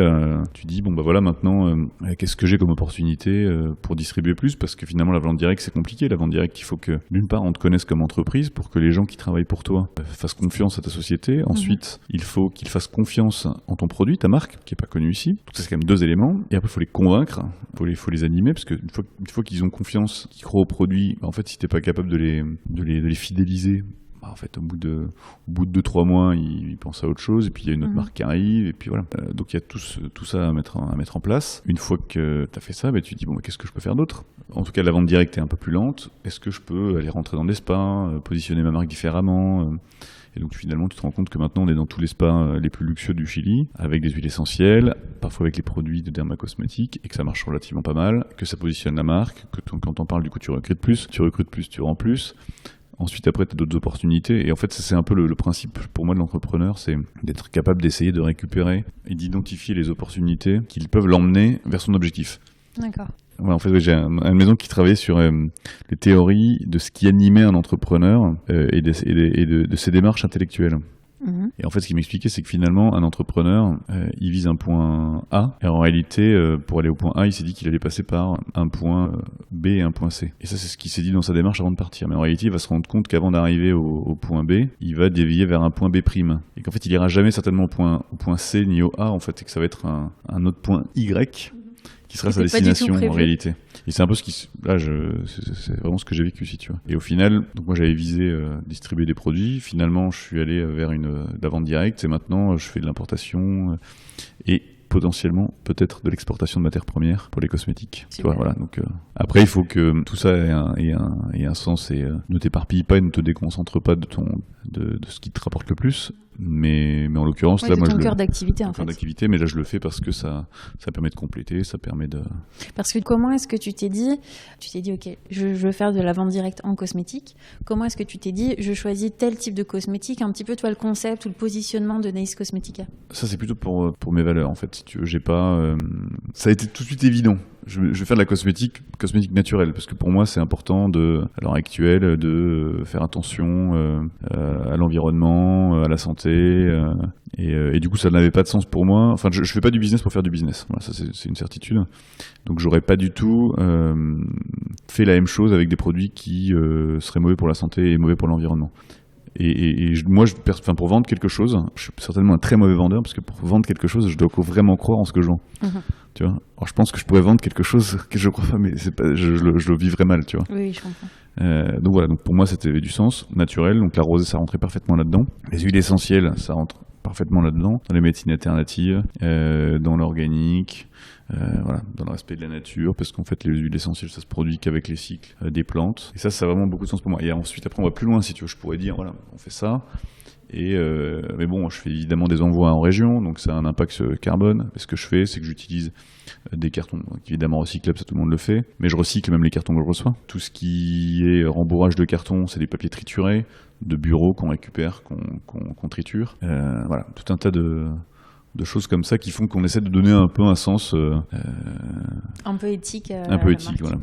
tu dis, maintenant, qu'est-ce que j'ai comme opportunité pour distribuer plus? Parce que finalement, la vente directe, c'est compliqué. La vente directe, il faut que, d'une part, on te connaisse comme entreprise pour que les gens qui travaillent pour toi fassent confiance à ta société. Ensuite, il faut qu'ils fassent confiance en ton produit, ta marque, qui n'est pas connue ici. Donc ça, c'est quand même 2 éléments. Et après, il faut les convaincre, il faut les animer, parce qu'une fois qu'ils ont confiance, qu'ils croient au produit, en fait, si tu n'es pas capable de les fidéliser, en fait, au bout de 2-3 mois, ils pensent à autre chose, et puis il y a une autre marque qui arrive, et puis voilà. Donc il y a tout ça à mettre en place. Une fois que tu as fait ça, tu te dis, qu'est-ce que je peux faire d'autre? En tout cas, la vente directe est un peu plus lente. Est-ce que je peux aller rentrer dans des spas, positionner ma marque différemment? Et donc finalement, tu te rends compte que maintenant, on est dans tous les spas les plus luxueux du Chili, avec des huiles essentielles, parfois avec les produits de dermacosmétiques, et que ça marche relativement pas mal, que ça positionne la marque, que quand t'en parles, du coup, tu recrutes plus, tu rends plus. Ensuite, après, tu as d'autres opportunités. Et en fait, c'est un peu le principe pour moi de l'entrepreneur, c'est d'être capable d'essayer de récupérer et d'identifier les opportunités qui peuvent l'emmener vers son objectif. D'accord. Ouais, en fait, j'ai une maison qui travaillait sur les théories de ce qui animait un entrepreneur et de ses démarches intellectuelles. Et en fait, ce qu'il m'expliquait, c'est que finalement, un entrepreneur, il vise un point A, et en réalité, pour aller au point A, il s'est dit qu'il allait passer par un point B et un point C. Et ça, c'est ce qu'il s'est dit dans sa démarche avant de partir. Mais en réalité, il va se rendre compte qu'avant d'arriver au point B, il va dévier vers un point B'. Et qu'en fait, il ira jamais certainement au point C ni au A, en fait, et que ça va être un autre point Y qui sera sa destination en réalité. Et c'est un peu c'est vraiment ce que j'ai vécu, si tu vois. Et au final, donc moi j'avais visé distribuer des produits. Finalement, je suis allé vers la vente directe, et maintenant je fais de l'importation et potentiellement peut-être de l'exportation de matières premières pour les cosmétiques. Tu vois, voilà. Donc après, il faut que tout ça ait un sens et ne t'éparpille pas et ne te déconcentre pas de ce qui te rapporte le plus. Mais en l'occurrence, là, moi, ton cœur d'activité, en fait. D'activité, mais là, je le fais parce que ça permet de compléter, ça permet de... Parce que comment est-ce que tu t'es dit, ok, je veux faire de la vente directe en cosmétique. Comment est-ce que tu t'es dit, je choisis tel type de cosmétique, un petit peu, toi, le concept ou le positionnement de Naïs Cosmetica? Ça, c'est plutôt pour mes valeurs, en fait. Si tu veux, j'ai pas... Ça a été tout de suite évident. Je vais faire de la cosmétique naturelle, parce que pour moi, c'est important à l'heure actuelle, de faire attention à l'environnement, à la santé, et du coup, ça n'avait pas de sens pour moi. Enfin, je fais pas du business pour faire du business. Voilà, ça, c'est une certitude. Donc, j'aurais pas du tout fait la même chose avec des produits qui seraient mauvais pour la santé et mauvais pour l'environnement. Et moi, pour vendre quelque chose, je suis certainement un très mauvais vendeur, parce que pour vendre quelque chose, je dois vraiment croire en ce que je vends. Tu vois. Alors, je pense que je pourrais vendre quelque chose que je crois pas, mais c'est pas, je le vivrais mal, tu vois. Oui, je comprends. Donc voilà, donc pour moi, c'était du sens naturel. Donc la rosée, ça rentrait parfaitement là-dedans. Les huiles essentielles, ça rentre parfaitement là-dedans. Dans les médecines alternatives, dans l'organique, voilà, dans le respect de la nature, parce qu'en fait, les huiles essentielles, ça se produit qu'avec les cycles des plantes. Et ça a vraiment beaucoup de sens pour moi. Et ensuite, après, on va plus loin, si tu veux. Je pourrais dire, voilà, on fait ça. Mais bon, je fais évidemment des envois en région, donc ça a un impact sur le carbone. Et ce que je fais, c'est que j'utilise des cartons, évidemment recyclables, ça tout le monde le fait, mais je recycle même les cartons que je reçois. Tout ce qui est rembourrage de cartons, c'est des papiers triturés, de bureaux qu'on récupère, qu'on triture. Voilà, tout un tas de de choses comme ça qui font qu'on essaie de donner un peu un sens un peu éthique. Un peu éthique, voilà.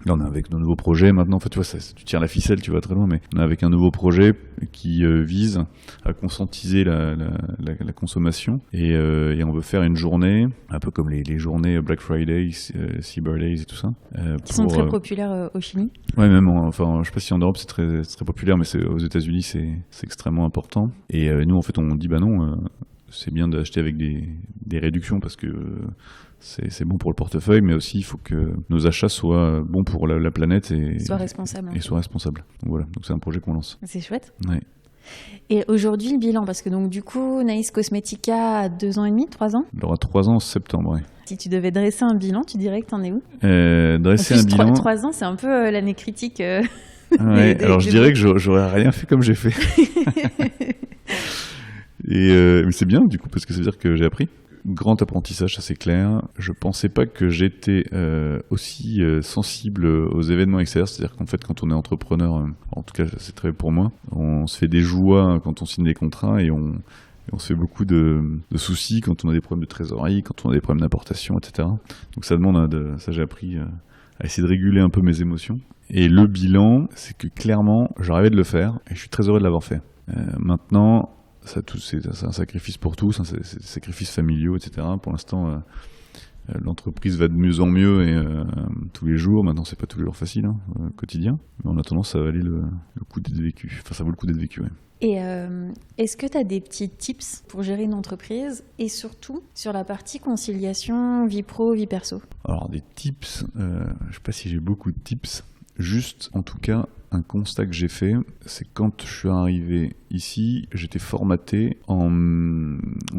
Là, on est avec nos nouveaux projets maintenant. En fait, tu vois, tu tires la ficelle, tu vas très loin, mais on est avec un nouveau projet qui vise à conscientiser la consommation et on veut faire une journée, un peu comme les journées Black Friday, Cyber Days et tout ça. Qui sont très populaires au Chili. Ouais, même, enfin, je sais pas si en Europe c'est très populaire, mais aux États-Unis c'est extrêmement important. Et nous, en fait, on dit bah non, c'est bien d'acheter avec des réductions parce que c'est bon pour le portefeuille, mais aussi il faut que nos achats soient bons pour la planète et soient responsables. Donc voilà, donc c'est un projet qu'on lance. C'est chouette. Ouais. Et aujourd'hui, le bilan, parce que donc du coup, Naïs Cosmetica a 2 ans et demi, 3 ans. Il aura 3 ans en septembre, oui. Si tu devais dresser un bilan, tu dirais que t'en es où ? Dresser un bilan. 3 ans, c'est un peu l'année critique. Ouais, alors je dirais que j'aurais rien fait comme j'ai fait. Mais c'est bien du coup, parce que ça veut dire que j'ai appris. Grand apprentissage, ça c'est clair. Je pensais pas que j'étais aussi sensible aux événements extérieurs. C'est-à-dire qu'en fait, quand on est entrepreneur, en tout cas c'est très pour moi, on se fait des joies quand on signe des contrats et on se fait beaucoup de soucis quand on a des problèmes de trésorerie, quand on a des problèmes d'importation, etc. Donc ça demande, ça j'ai appris à essayer de réguler un peu mes émotions. Et le bilan, c'est que clairement, je rêvais de le faire et je suis très heureux de l'avoir fait. Maintenant, c'est un sacrifice pour tous, c'est des sacrifices familiaux, etc. Pour l'instant, l'entreprise va de mieux en mieux et tous les jours. Maintenant, c'est pas tous les jours facile, quotidien. Mais en attendant, ça valait le coup d'être vécu. Enfin, ça vaut le coup d'être vécu, ouais. Et est-ce que tu as des petits tips pour gérer une entreprise et surtout sur la partie conciliation vie pro, vie perso ? Alors, des tips, je sais pas si j'ai beaucoup de tips. Juste, en tout cas, un constat que j'ai fait, c'est quand je suis arrivé ici, j'étais formaté en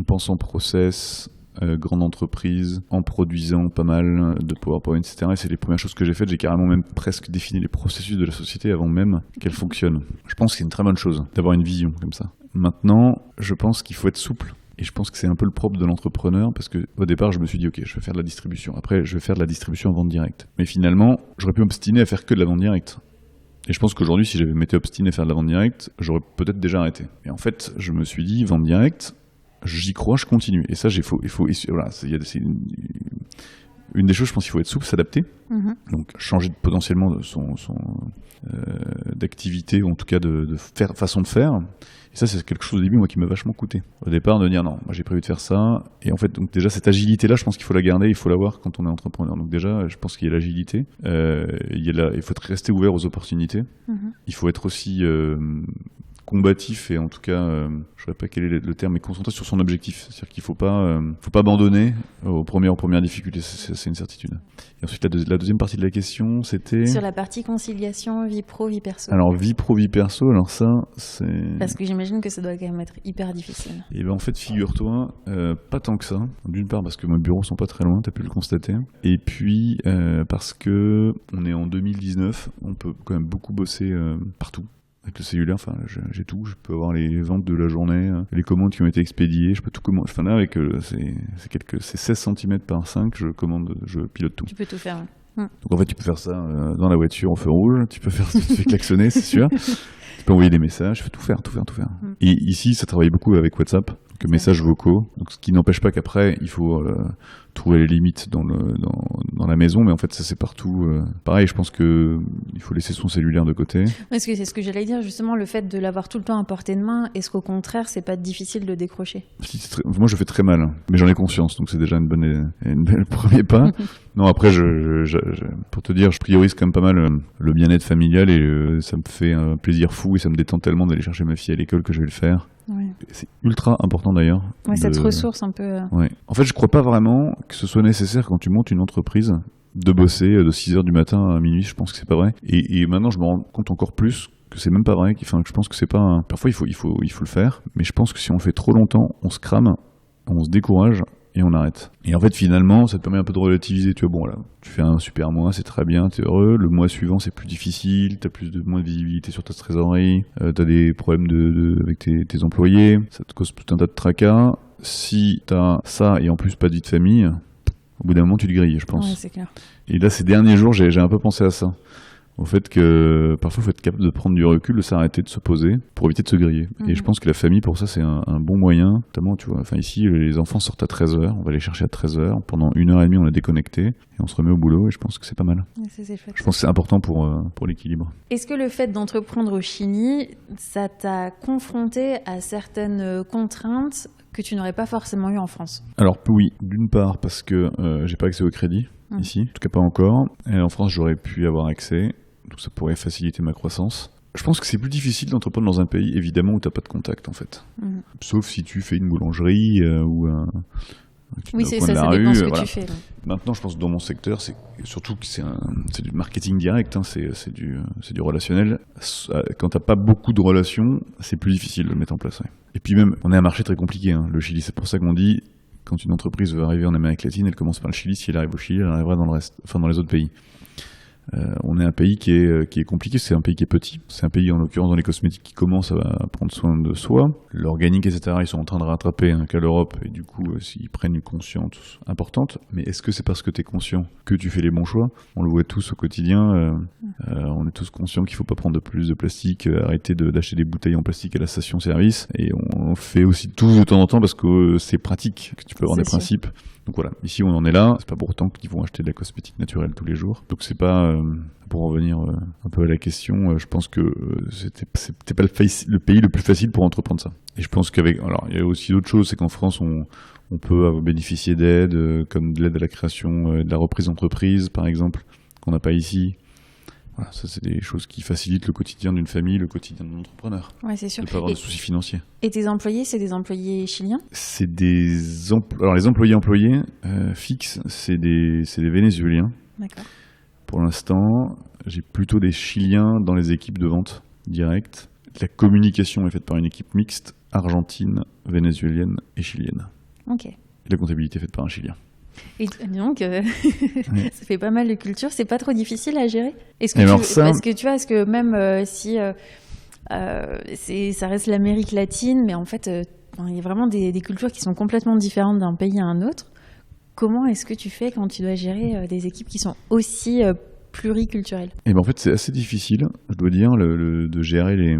pensant process, grande entreprise, en produisant pas mal de PowerPoint, etc. Et c'est les premières choses que j'ai faites. J'ai carrément même presque défini les processus de la société avant même qu'elle fonctionne. Je pense que c'est une très bonne chose d'avoir une vision comme ça. Maintenant, je pense qu'il faut être souple. Et je pense que c'est un peu le propre de l'entrepreneur parce qu'au départ, je me suis dit, ok, je vais faire de la distribution. Après, je vais faire de la distribution en vente directe. Mais finalement, j'aurais pu m'obstiner à faire que de la vente directe. Et je pense qu'aujourd'hui, si j'avais m'étais obstiné à faire de la vente directe, j'aurais peut-être déjà arrêté. Et en fait, je me suis dit, vente directe, j'y crois, je continue. Et ça, voilà, c'est une des choses, je pense qu'il faut être souple, s'adapter. Donc, changer potentiellement d'activité, ou en tout cas de façon de faire. Et ça, c'est quelque chose au début, moi, qui m'a vachement coûté. Au départ, de dire non, moi j'ai prévu de faire ça. Et en fait, donc déjà, cette agilité-là, je pense qu'il faut la garder, il faut l'avoir quand on est entrepreneur. Donc déjà, je pense qu'il y a l'agilité, il faut rester ouvert aux opportunités. Il faut être aussi combatif et en tout cas, je ne sais pas quel est le terme, mais concentré sur son objectif. C'est-à-dire qu'il faut pas abandonner aux premières difficultés, c'est une certitude. Et ensuite, la deuxième partie de la question, c'était... Sur la partie conciliation, vie pro, vie perso. Alors, vie pro, vie perso, alors ça, c'est... Parce que j'imagine que ça doit quand même être hyper difficile. Et ben en fait, figure-toi, pas tant que ça. D'une part, parce que mes bureaux sont pas très loin, t'as pu le constater. Et puis, parce que on est en 2019, on peut quand même beaucoup bosser partout. Avec le cellulaire, enfin, j'ai tout. Je peux avoir les ventes de la journée, les commandes qui ont été expédiées. Je peux tout commander. Enfin là, avec c'est 16 cm par 5, je pilote tout. Tu peux tout faire. Donc en fait, tu peux faire ça dans la voiture en feu rouge. Tu peux faire, tu te fais klaxonner, c'est sûr. Tu peux envoyer des messages. Je peux tout faire. Et ici, ça travaille beaucoup avec WhatsApp. Donc messages vocaux. Donc ce qui n'empêche pas qu'après, il faut trouver les limites dans la maison, mais en fait ça c'est partout pareil. Je pense que il faut laisser son cellulaire de côté. Parce que c'est ce que j'allais dire justement, le fait de l'avoir tout le temps à portée de main, est-ce qu'au contraire c'est pas difficile de décrocher ? Moi je fais très mal, mais j'en ai conscience, donc c'est déjà une belle premier pas. Non, après pour te dire, je priorise quand même pas mal le bien-être familial et ça me fait un plaisir fou et ça me détend tellement d'aller chercher ma fille à l'école que je vais le faire. Ouais. C'est ultra important d'ailleurs. Ouais, cette ressource un peu... Ouais. En fait, je crois pas vraiment que ce soit nécessaire quand tu montes une entreprise de bosser de 6h du matin à minuit, je pense que c'est pas vrai. Et maintenant, je me rends compte encore plus que c'est même pas vrai. Enfin, je pense que c'est pas... Parfois, il faut le faire, mais je pense que si on le fait trop longtemps, on se crame, on se décourage et on arrête. Et en fait, finalement, ça te permet un peu de relativiser. Tu vois, bon, là, tu fais un super mois, c'est très bien, t'es heureux. Le mois suivant, c'est plus difficile, t'as moins de visibilité sur ta trésorerie, t'as des problèmes avec tes employés, ça te cause tout un tas de tracas. Si t'as ça et en plus pas de vie de famille, au bout d'un moment, tu te grilles, je pense. Ouais, c'est clair. Et là, ces derniers jours, j'ai un peu pensé à ça. au fait que parfois il faut être capable de prendre du recul, de s'arrêter, de se poser pour éviter de se griller. Et je pense que la famille, pour ça, c'est un bon moyen. Notamment, tu vois, ici, les enfants sortent à 13h, on va les chercher à 13h. Pendant 1h30, on est déconnecté et on se remet au boulot et je pense que c'est pas mal. Ça, c'est chouette. Je pense que c'est important pour l'équilibre. Est-ce que le fait d'entreprendre au Chili, ça t'a confronté à certaines contraintes que tu n'aurais pas forcément eues en France? Alors oui, d'une part parce que j'ai pas accès au crédit ici, en tout cas pas encore. Et en France, j'aurais pu y avoir accès, donc ça pourrait faciliter ma croissance. Je pense que c'est plus difficile d'entreprendre dans un pays, évidemment, où t'as pas de contact, en fait. Sauf si tu fais une boulangerie ou un... Oui, c'est ça, ça dépend ce que tu fais. Maintenant, je pense que dans mon secteur, c'est surtout que c'est du marketing direct, c'est du relationnel. Quand t'as pas beaucoup de relations, c'est plus difficile de le mettre en place. Ouais. Et puis même, on est un marché très compliqué, le Chili. C'est pour ça qu'on dit, quand une entreprise veut arriver en Amérique latine, elle commence par le Chili. Si elle arrive au Chili, elle arrivera dans les autres pays. On est un pays qui est compliqué, c'est un pays qui est petit. C'est un pays, en l'occurrence, dans les cosmétiques, qui commence à prendre soin de soi. L'organique, etc., ils sont en train de rattraper qu'à l'Europe, et du coup, ils prennent une conscience importante. Mais est-ce que c'est parce que tu es conscient que tu fais les bons choix? On le voit tous au quotidien. On est tous conscients qu'il ne faut pas prendre de plus de plastique, arrêter d'acheter des bouteilles en plastique à la station-service. Et on fait aussi tous de temps en temps parce que c'est pratique, que tu peux avoir des principes. Donc voilà, ici on en est là, c'est pas pour autant qu'ils vont acheter de la cosmétique naturelle tous les jours. Donc c'est pas, pour revenir un peu à la question, je pense que c'était pas le pays le plus facile pour entreprendre ça. Et je pense alors il y a aussi d'autres choses, c'est qu'en France on peut bénéficier d'aides, comme de l'aide à la création, de la reprise d'entreprise par exemple, qu'on n'a pas ici. Voilà, ça c'est des choses qui facilitent le quotidien d'une famille, le quotidien d'un entrepreneur. Ouais, c'est sûr. De ne pas avoir de soucis financiers. Et tes employés, c'est des employés chiliens? Alors les employés fixes, c'est des Vénézuéliens. D'accord. Pour l'instant, j'ai plutôt des Chiliens dans les équipes de vente directe. La communication est faite par une équipe mixte, argentine, vénézuélienne et chilienne. Ok. Et la comptabilité est faite par un Chilien. Et donc, ça fait pas mal de culture, c'est pas trop difficile à gérer? Parce que tu vois, est-ce que même si ça reste l'Amérique latine, mais en fait, il y a vraiment des cultures qui sont complètement différentes d'un pays à un autre. Comment est-ce que tu fais quand tu dois gérer des équipes qui sont aussi pluriculturelles? Et en fait, c'est assez difficile, je dois dire, de gérer les...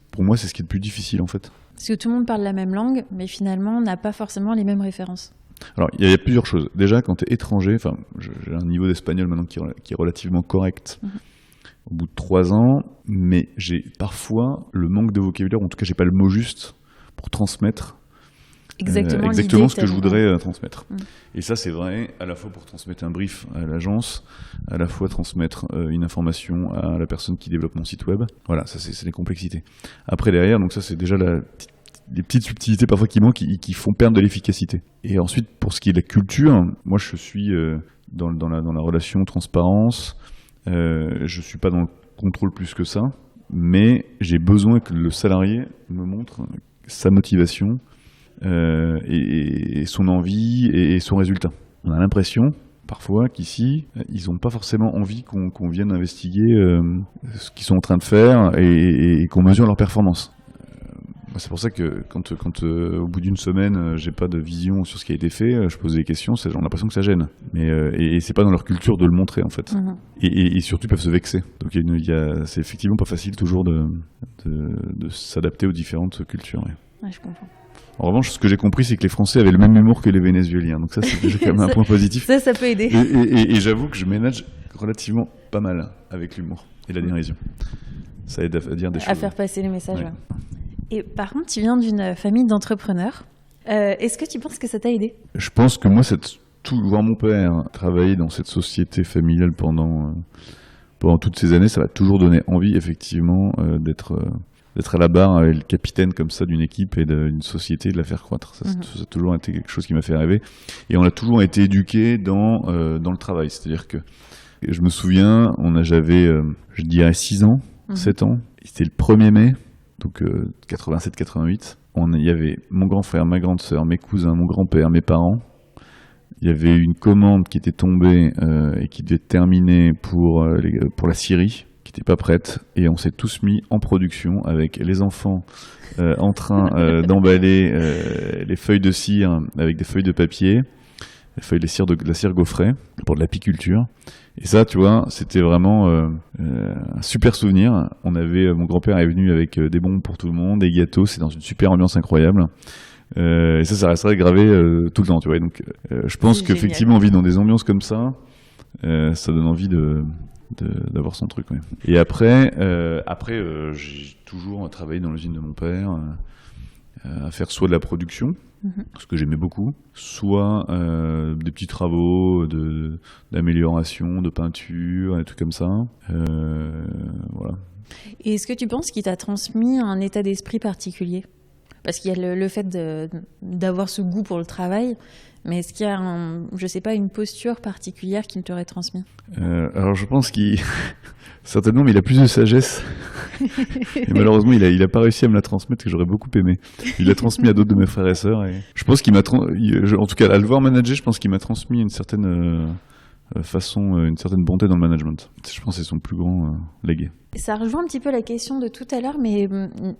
pour moi, c'est ce qui est le plus difficile, en fait. Parce que tout le monde parle la même langue, mais finalement, on n'a pas forcément les mêmes références. Alors, il y a plusieurs choses. Déjà, quand tu es étranger, j'ai un niveau d'espagnol maintenant qui est relativement correct au bout de 3 ans, mais j'ai parfois le manque de vocabulaire, ou en tout cas, j'ai pas le mot juste pour transmettre exactement ce que je voudrais transmettre. Et ça, c'est vrai à la fois pour transmettre un brief à l'agence, à la fois transmettre une information à la personne qui développe mon site web. Voilà, ça, c'est les complexités. Après, derrière, donc ça, c'est déjà des petites subtilités parfois qui manquent, qui font perdre de l'efficacité. Et ensuite, pour ce qui est de la culture, moi, je suis dans la relation transparence. Je suis pas dans le contrôle plus que ça, mais j'ai besoin que le salarié me montre sa motivation, et son envie et son résultat. On a l'impression parfois qu'ici, ils n'ont pas forcément envie qu'on vienne investiguer ce qu'ils sont en train de faire et qu'on mesure leur performance. C'est pour ça que quand au bout d'une semaine, j'ai pas de vision sur ce qui a été fait, je pose des questions, j'ai l'impression que ça gêne. Mais et c'est pas dans leur culture de le montrer en fait. Et surtout ils peuvent se vexer. Donc c'est effectivement pas facile toujours de s'adapter aux différentes cultures. Ouais, je comprends. En revanche, ce que j'ai compris, c'est que les Français avaient le même humour que les Vénézuéliens. Donc ça, c'est déjà quand même un point positif. Ça peut aider. Et j'avoue que je ménage relativement pas mal avec l'humour et la dérision. Ça aide à dire des choses. À faire passer les messages. Ouais. Et par contre, tu viens d'une famille d'entrepreneurs. Est-ce que tu penses que ça t'a aidé? Je pense que moi, voir mon père travailler dans cette société familiale pendant toutes ces années, ça m'a toujours donné envie, effectivement, d'être à la barre avec le capitaine comme ça d'une équipe et d'une société, de la faire croître. Ça a toujours été quelque chose qui m'a fait rêver. Et on a toujours été éduqués dans le travail. C'est-à-dire que je me souviens, j'avais, je dirais 6 ans, 7 ans. C'était le 1er mai, donc 87-88. Il y avait mon grand frère, ma grande sœur, mes cousins, mon grand-père, mes parents. Il y avait une commande qui était tombée et qui devait terminer pour la Syrie, qui n'était pas prête, et on s'est tous mis en production avec les enfants en train d'emballer les feuilles de cire avec des feuilles de papier, feuilles, la cire gaufrée pour de l'apiculture. Et ça, tu vois, c'était vraiment un super souvenir. Mon grand-père est venu avec des bonbons pour tout le monde, des gâteaux, c'est dans une super ambiance incroyable. Et ça resterait gravé tout le temps, tu vois. Donc, je pense qu'effectivement, vivre dans des ambiances comme ça, ça donne envie d'avoir son truc. Ouais. Et après, j'ai toujours travaillé dans l'usine de mon père, à faire soit de la production, ce que j'aimais beaucoup, soit des petits travaux d'amélioration, de peinture, des trucs comme ça. Voilà. Et est-ce que tu penses qu'il t'a transmis un état d'esprit particulier ? Parce qu'il y a le fait d'avoir ce goût pour le travail, mais est-ce qu'il y a, une posture particulière qu'il t'aurait transmis ? Alors je pense certainement, mais il a plus de sagesse. Et malheureusement, il a pas réussi à me la transmettre, que j'aurais beaucoup aimé. Il l'a transmis à d'autres de mes frères et sœurs. Et je pense en tout cas, à le voir manager, je pense qu'il m'a transmis une certaine une certaine bonté dans le management. Je pense que c'est son plus grand légué. Ça rejoint un petit peu la question de tout à l'heure, mais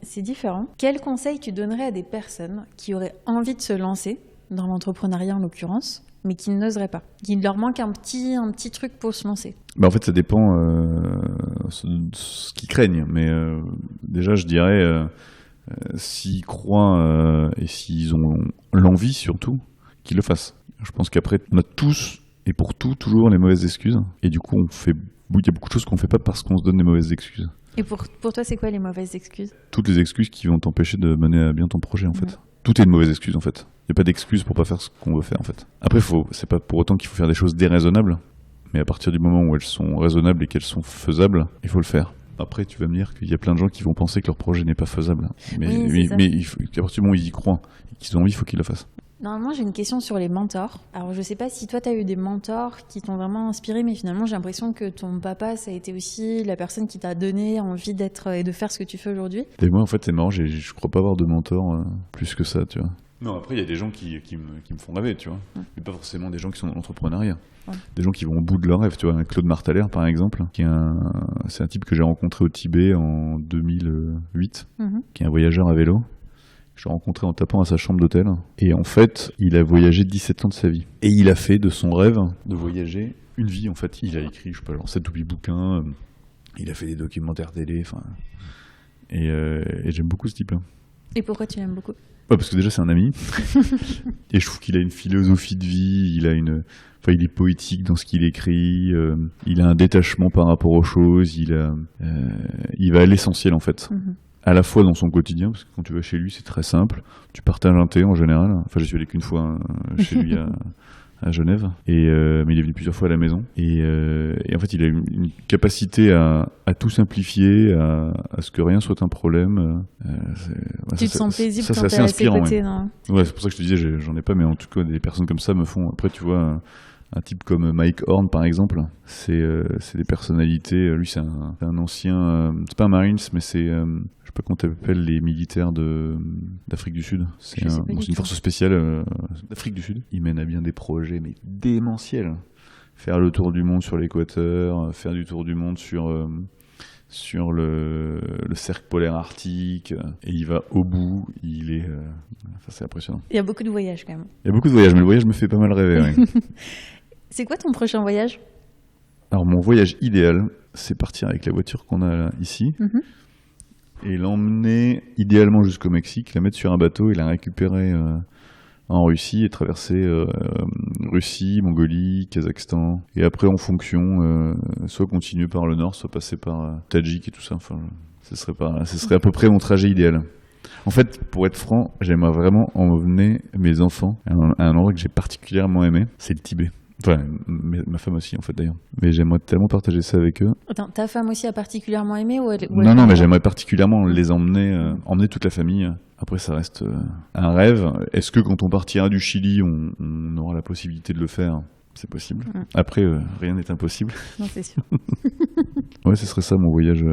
c'est différent. Quel conseil tu donnerais à des personnes qui auraient envie de se lancer, dans l'entrepreneuriat en l'occurrence, mais qui n'oseraient pas, qu'il leur manque un petit truc pour se lancer? En fait, ça dépend de ce qu'ils craignent. Mais déjà, je dirais, s'ils croient et s'ils ont l'envie surtout, qu'ils le fassent. Je pense qu'après, on a tous et pour tout toujours les mauvaises excuses. Et du coup, il y a beaucoup de choses qu'on ne fait pas parce qu'on se donne des mauvaises excuses. Et pour toi, c'est quoi les mauvaises excuses? Toutes les excuses qui vont t'empêcher de mener à bien ton projet, en fait. Tout est une mauvaise excuse, en fait. Il n'y a pas d'excuse pour pas faire ce qu'on veut faire, en fait. Après, c'est pas pour autant qu'il faut faire des choses déraisonnables. Mais à partir du moment où elles sont raisonnables et qu'elles sont faisables, il faut le faire. Après, tu vas me dire qu'il y a plein de gens qui vont penser que leur projet n'est pas faisable. Mais à partir du moment où ils y croient et qu'ils ont envie, il faut qu'ils le fassent. Normalement, j'ai une question sur les mentors. Alors, je sais pas si toi, tu as eu des mentors qui t'ont vraiment inspiré, mais finalement, j'ai l'impression que ton papa, ça a été aussi la personne qui t'a donné envie d'être et de faire ce que tu fais aujourd'hui. Et moi, en fait, c'est marrant, je crois pas avoir de mentor plus que ça, tu vois. Non, après, il y a des gens qui me font rêver, tu vois. Mais pas forcément des gens qui sont dans l'entrepreneuriat. Des gens qui vont au bout de leur rêve, tu vois. Claude Martalère, par exemple, c'est un type que j'ai rencontré au Tibet en 2008, qui est un voyageur à vélo. Je l'ai rencontré en tapant à sa chambre d'hôtel. Et en fait, il a voyagé 17 ans de sa vie. Et il a fait de son rêve de voyager une vie, en fait. Il a écrit, je sais pas, genre 7 ou 8 bouquins. Il a fait des documentaires télé, enfin... Et j'aime beaucoup ce type-là. Et pourquoi tu l'aimes beaucoup ? Parce que déjà, c'est un ami. Et je trouve qu'il a une philosophie de vie, il est poétique dans ce qu'il écrit, il a un détachement par rapport aux choses, il va à l'essentiel, en fait. À la fois dans son quotidien, parce que quand tu vas chez lui, c'est très simple. Tu partages un thé en général. Enfin, je suis allé qu'une fois chez lui à Genève, mais il est venu plusieurs fois à la maison. Et en fait, il a une capacité à tout simplifier, à ce que rien soit un problème. Tu te sens paisible quand t'es à ses côtés, non ? Ouais, c'est pour ça que je te disais, j'en ai pas, mais en tout cas, des personnes comme ça me font... Après, tu vois... Un type comme Mike Horn, par exemple, c'est des personnalités. Lui, c'est un ancien. C'est pas un Marines, mais c'est. Je sais pas comment t'appelles les militaires d'Afrique du Sud. C'est une force spéciale d'Afrique du Sud. Il mène à bien des projets, mais démentiels. Faire le tour du monde sur l'équateur, faire du tour du monde sur le cercle polaire arctique, et il va au bout. C'est impressionnant. Il y a beaucoup de voyages quand même. Il y a beaucoup de voyages, mais le voyage me fait pas mal rêver. Ouais. C'est quoi ton prochain voyage ? Alors mon voyage idéal, c'est partir avec la voiture qu'on a là, ici, et l'emmener idéalement jusqu'au Mexique, la mettre sur un bateau et la récupérer en Russie et traverser Russie, Mongolie, Kazakhstan, et après en fonction, soit continuer par le nord, soit passer par Tadjik et tout ça. Enfin, ce serait à peu près mon trajet idéal. En fait, pour être franc, j'aimerais vraiment emmener mes enfants à un endroit que j'ai particulièrement aimé, c'est le Tibet. Enfin, ma femme aussi, en fait, d'ailleurs. Mais j'aimerais tellement partager ça avec eux. Attends, ta femme aussi a particulièrement aimé ou elle... Non, mais j'aimerais particulièrement les emmener toute la famille. Après, ça reste un rêve. Est-ce que quand on partira du Chili, on aura la possibilité de le faire ? C'est possible. Après, rien n'est impossible. Non, c'est sûr. Ouais, ce serait ça, mon voyage.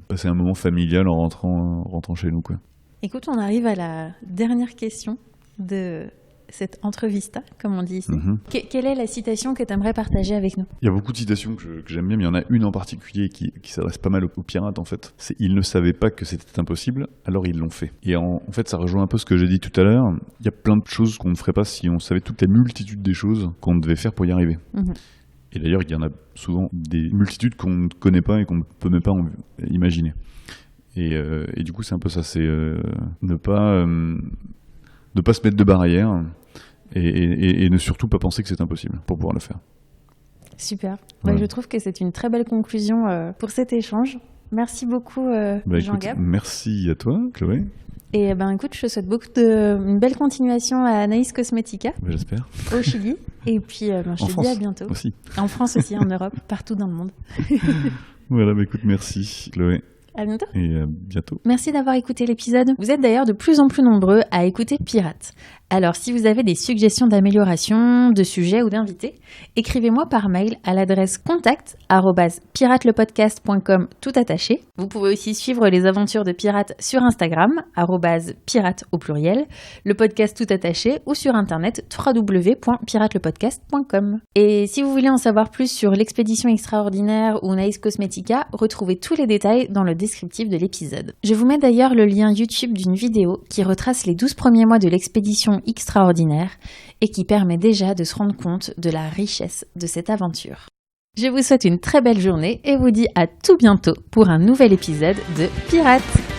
Passer un moment familial en rentrant chez nous, quoi. Écoute, on arrive à la dernière question de cette entrevista, comme on dit ici. Quelle est la citation que tu aimerais partager avec nous ? Il y a beaucoup de citations que j'aime bien, mais il y en a une en particulier qui s'adresse pas mal aux pirates, en fait. C'est « Ils ne savaient pas que c'était impossible, alors ils l'ont fait ». Et en fait, ça rejoint un peu ce que j'ai dit tout à l'heure. Il y a plein de choses qu'on ne ferait pas si on savait toute la multitude des choses qu'on devait faire pour y arriver. Et d'ailleurs, il y en a souvent des multitudes qu'on ne connaît pas et qu'on ne peut même pas imaginer. Et du coup, c'est un peu ça, c'est ne pas se mettre de barrières et ne surtout pas penser que c'est impossible pour pouvoir le faire. Super. Voilà. Je trouve que c'est une très belle conclusion pour cet échange. Merci beaucoup, Jean-Gab. Merci à toi, Chloé. Et écoute, je te souhaite une belle continuation à Naïs Cosmetica. J'espère. Au Chili. Et puis, je te dis à bientôt. Aussi. En France aussi, en Europe, partout dans le monde. Voilà, écoute, merci, Chloé. À bientôt. Et à bientôt. Merci d'avoir écouté l'épisode. Vous êtes d'ailleurs de plus en plus nombreux à écouter Pirate. Alors, si vous avez des suggestions d'amélioration, de sujets ou d'invités, écrivez-moi par mail à l'adresse contact@piratelepodcast.com tout attaché. Vous pouvez aussi suivre les aventures de Pirate sur Instagram, @pirate au pluriel, le podcast tout attaché, ou sur internet www.piratelepodcast.com. Et si vous voulez en savoir plus sur l'expédition extraordinaire ou Naïs Cosmetica, retrouvez tous les détails dans le descriptif de l'épisode. Je vous mets d'ailleurs le lien YouTube d'une vidéo qui retrace les 12 premiers mois de l'expédition extraordinaire et qui permet déjà de se rendre compte de la richesse de cette aventure. Je vous souhaite une très belle journée et vous dis à tout bientôt pour un nouvel épisode de Pirate.